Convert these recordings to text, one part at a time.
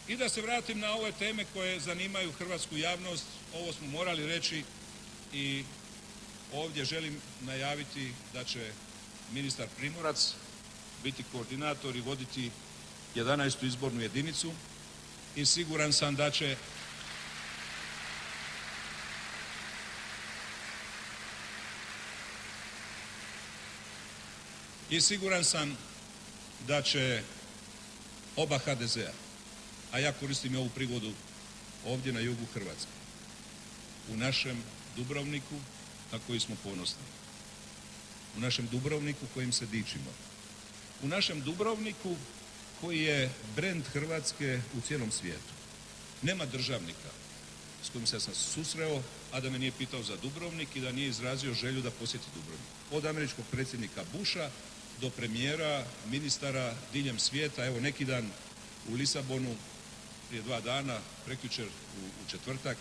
I da se vratim na ove teme koje zanimaju hrvatsku javnost, ovo smo morali reći i ovdje želim najaviti da će ministar Primorac biti koordinator i voditi 11. izbornu jedinicu i siguran sam da će oba HDZ-a, a ja koristim ovu prigodu ovdje na jugu Hrvatske, u našem Dubrovniku na koji smo ponosni, u našem Dubrovniku kojim se dičimo, u našem Dubrovniku koji je brend Hrvatske u cijelom svijetu. Nema državnika s kojim se sam susreo, a da me nije pitao za Dubrovnik i da nije izrazio želju da posjeti Dubrovnik. Od američkog predsjednika Busha do premijera, ministara diljem svijeta. Evo neki dan u Lisabonu, prije 2 dana, prekjučer u četvrtak,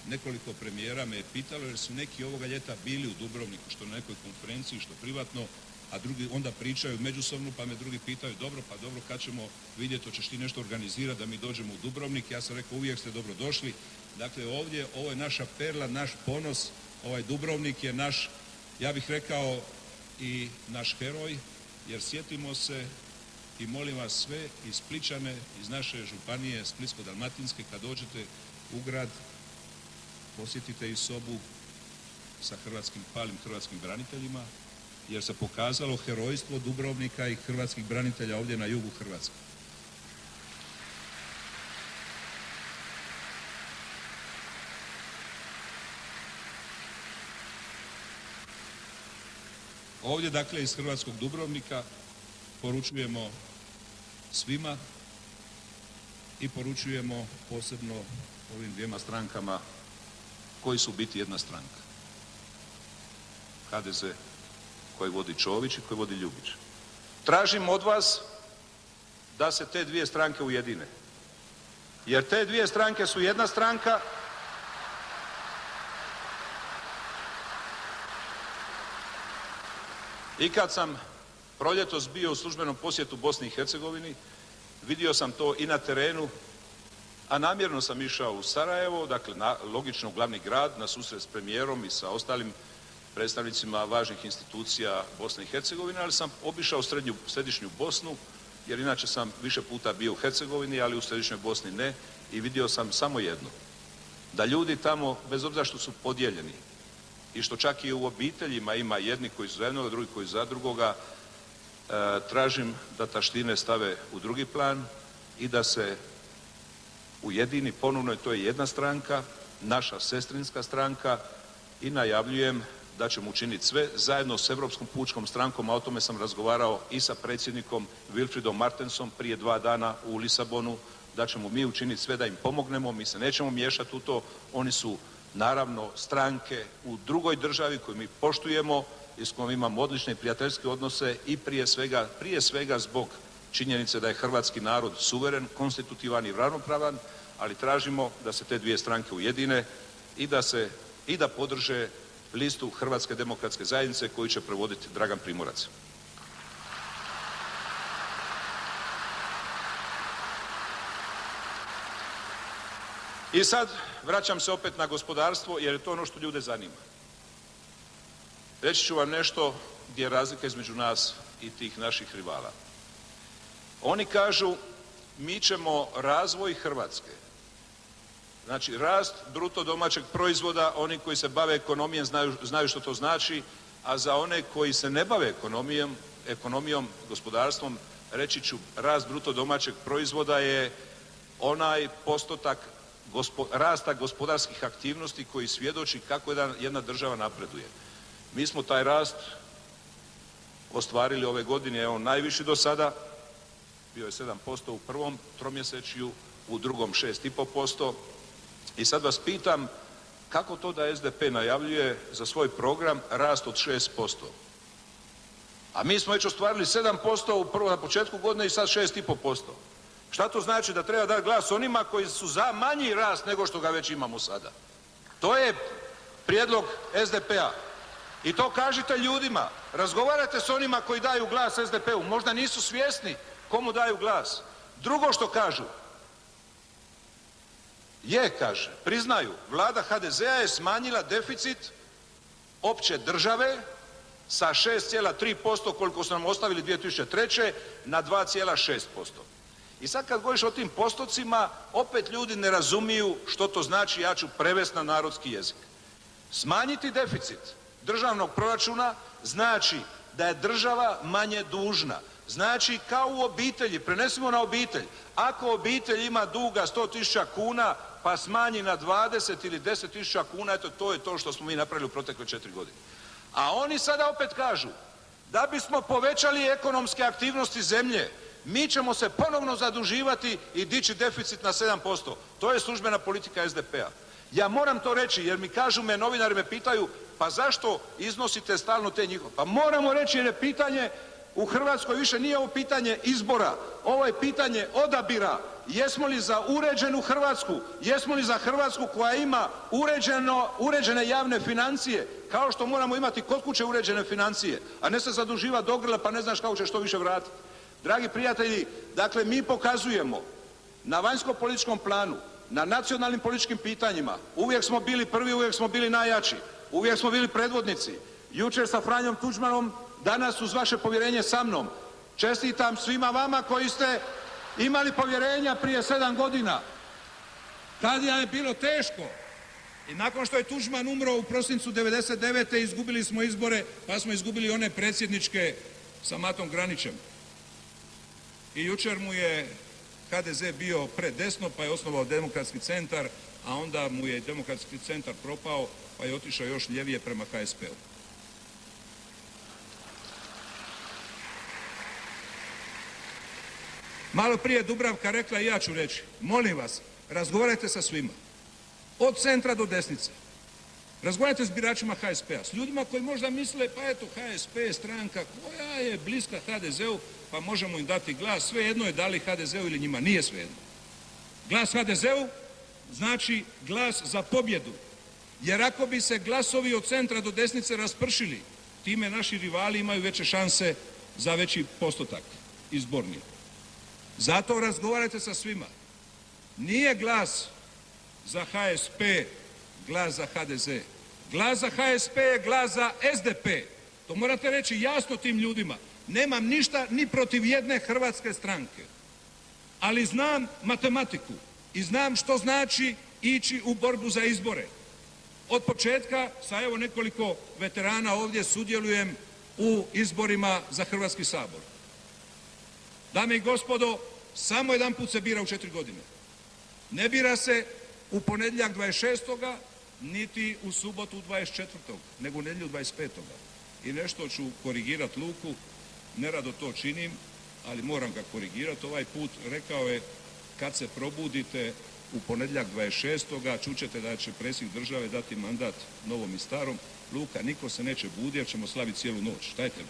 nekoliko premijera me je pitalo jer su neki ovoga ljeta bili u Dubrovniku, što na nekoj konferenciji, što privatno, a drugi onda pričaju međusobno, pa me drugi pitaju dobro kad ćemo vidjeti, hoćeš ti nešto organizirati da mi dođemo u Dubrovnik. Ja sam rekao uvijek ste dobro došli. Dakle ovdje, ovo je naša perla, naš ponos, ovaj Dubrovnik je naš, ja bih rekao i naš heroj, jer sjetimo se i molim vas sve iz Splićane, iz naše županije Splitsko-dalmatinske, kad dođete u grad, posjetite i sobu sa palim hrvatskim braniteljima, jer se pokazalo herojstvo Dubrovnika i hrvatskih branitelja ovdje na jugu Hrvatske. Ovdje, dakle, iz hrvatskog Dubrovnika poručujemo svima i poručujemo posebno ovim dvijema strankama koji su u biti jedna stranka. HDZ koji vodi Čović i koji vodi Ljubić. Tražim od vas da se te dvije stranke ujedine. Jer te dvije stranke su jedna stranka i kad sam proljetos bio u službenom posjetu Bosni i Hercegovini, vidio sam to i na terenu, a namjerno sam išao u Sarajevo, dakle logično glavni grad, na susret s premijerom i sa ostalim predstavnicima važnih institucija Bosne i Hercegovine, ali sam obišao središnju Bosnu, jer inače sam više puta bio u Hercegovini, ali u središnjoj Bosni ne, i vidio sam samo jedno. Da ljudi tamo, bez obzira što su podijeljeni i što čak i u obiteljima ima jedni koji su za jednoga, drugi koji za drugoga, tražim da taštine stave u drugi plan i da se ujedini ponovno, to je jedna stranka, naša sestrinska stranka, i najavljujem da ćemo učiniti sve zajedno s Europskom pučkom strankom, a o tome sam razgovarao i sa predsjednikom Wilfriedom Martensom prije 2 dana u Lisabonu, da ćemo mi učiniti sve da im pomognemo. Mi se nećemo miješati u to, oni su naravno stranke u drugoj državi koju mi poštujemo i s kojom imamo odlične prijateljske odnose i prije svega zbog činjenice da je hrvatski narod suveren, konstitutivan i ravnopravan, ali tražimo da se te dvije stranke ujedine i da podrže listu Hrvatske demokratske zajednice koju će provoditi Dragan Primorac. I sad vraćam se opet na gospodarstvo, jer je to ono što ljude zanima. Reći ću vam nešto gdje je razlika između nas i tih naših rivala. Oni kažu mi ćemo razvoj Hrvatske, znači rast bruto domaćeg proizvoda, oni koji se bave ekonomijom znaju što to znači, a za one koji se ne bave ekonomijom, gospodarstvom, reći ću rast bruto domaćeg proizvoda je onaj postotak rasta gospodarskih aktivnosti koji svjedoči kako jedna država napreduje. Mi smo taj rast ostvarili ove godine, on najviši do sada, bio je 7% u prvom tromjesečju, u drugom 6,5%. I sad vas pitam, kako to da SDP najavljuje za svoj program rast od 6%? A mi smo već ostvarili 7% na početku godine i sad 6,5%. Šta to znači? Da treba dati glas onima koji su za manji rast nego što ga već imamo sada. To je prijedlog SDP-a. I to kažite ljudima. Razgovarajte s onima koji daju glas SDP-u. Možda nisu svjesni komu daju glas. Drugo što kažu, Je, kaže, priznaju, vlada HDZ-a je smanjila deficit opće države sa 6,3% koliko su nam ostavili 2003. na 2,6%. I sad kad govoriš o tim postocima, opet ljudi ne razumiju što to znači, ja ću prevesti na narodski jezik. Smanjiti deficit državnog proračuna znači da je država manje dužna. Znači kao u obitelji, prenesimo na obitelj, ako obitelj ima duga 100.000 kuna pa smanji na 20 ili 10.000 kuna, eto to je to što smo mi napravili u protekle 4 godine. A oni sada opet kažu, da bismo povećali ekonomske aktivnosti zemlje, mi ćemo se ponovno zaduživati i dići deficit na 7%. To je službena politika SDP-a. Ja moram to reći jer mi kažu, novinari me pitaju, pa zašto iznosite stalno te njihove? Pa moramo reći jer je pitanje u Hrvatskoj više nije ovo pitanje izbora, ovo je pitanje odabira. Jesmo li za uređenu Hrvatsku? Jesmo li za Hrvatsku koja ima uređene javne financije, kao što moramo imati kod kuće uređene financije, a ne se zaduživati do grla pa ne znaš kako ćeš što više vratiti. Dragi prijatelji, dakle mi pokazujemo na vanjsko-političkom planu, na nacionalnim političkim pitanjima, uvijek smo bili prvi, uvijek smo bili najjači, uvijek smo bili predvodnici. Jučer sa Franjom Tuđmanom, danas uz vaše povjerenje sa mnom. Čestitam svima vama koji ste imali povjerenja prije 7 godina. Tad je bilo teško. I nakon što je Tuđman umro u prosincu 99. izgubili smo izbore, pa smo izgubili one predsjedničke sa Matom Granićem. I jučer mu je HDZ bio predesno, pa je osnovao Demokratski centar, a onda mu je Demokratski centar propao, pa je otišao još ljevije prema HSP-u. Malo prije Dubravka rekla i ja ću reći, molim vas, razgovarajte sa svima, od centra do desnice. Razgovarajte s biračima HSP-a, s ljudima koji možda misle, pa eto, HSP je stranka koja je bliska HDZ-u, pa možemo im dati glas, svejedno je da li HDZ-u ili njima, nije svejedno. Glas HDZ-u znači glas za pobjedu, jer ako bi se glasovi od centra do desnice raspršili, time naši rivali imaju veće šanse za veći postotak izborni. Zato razgovarajte sa svima. Nije glas za HSP glas za HDZ. Glas za HSP je glas za SDP. To morate reći jasno tim ljudima. Nemam ništa ni protiv jedne hrvatske stranke. Ali znam matematiku i znam što znači ići u borbu za izbore. Od početka sa evo nekoliko veterana ovdje sudjelujem u izborima za Hrvatski sabor. Dame i gospodo, samo jedan put se bira u 4 godine. Ne bira se u ponedjeljak 26. niti u subotu 24. nego u nedjelju 25. I nešto ću korigirati Luku, nerado to činim, ali moram ga korigirati ovaj put. Rekao je, kad se probudite u ponedjeljak 26. čućete da će predsjednik države dati mandat novom i starom. Luka, niko se neće buditi jer ćemo slaviti cijelu noć. Šta je tebi?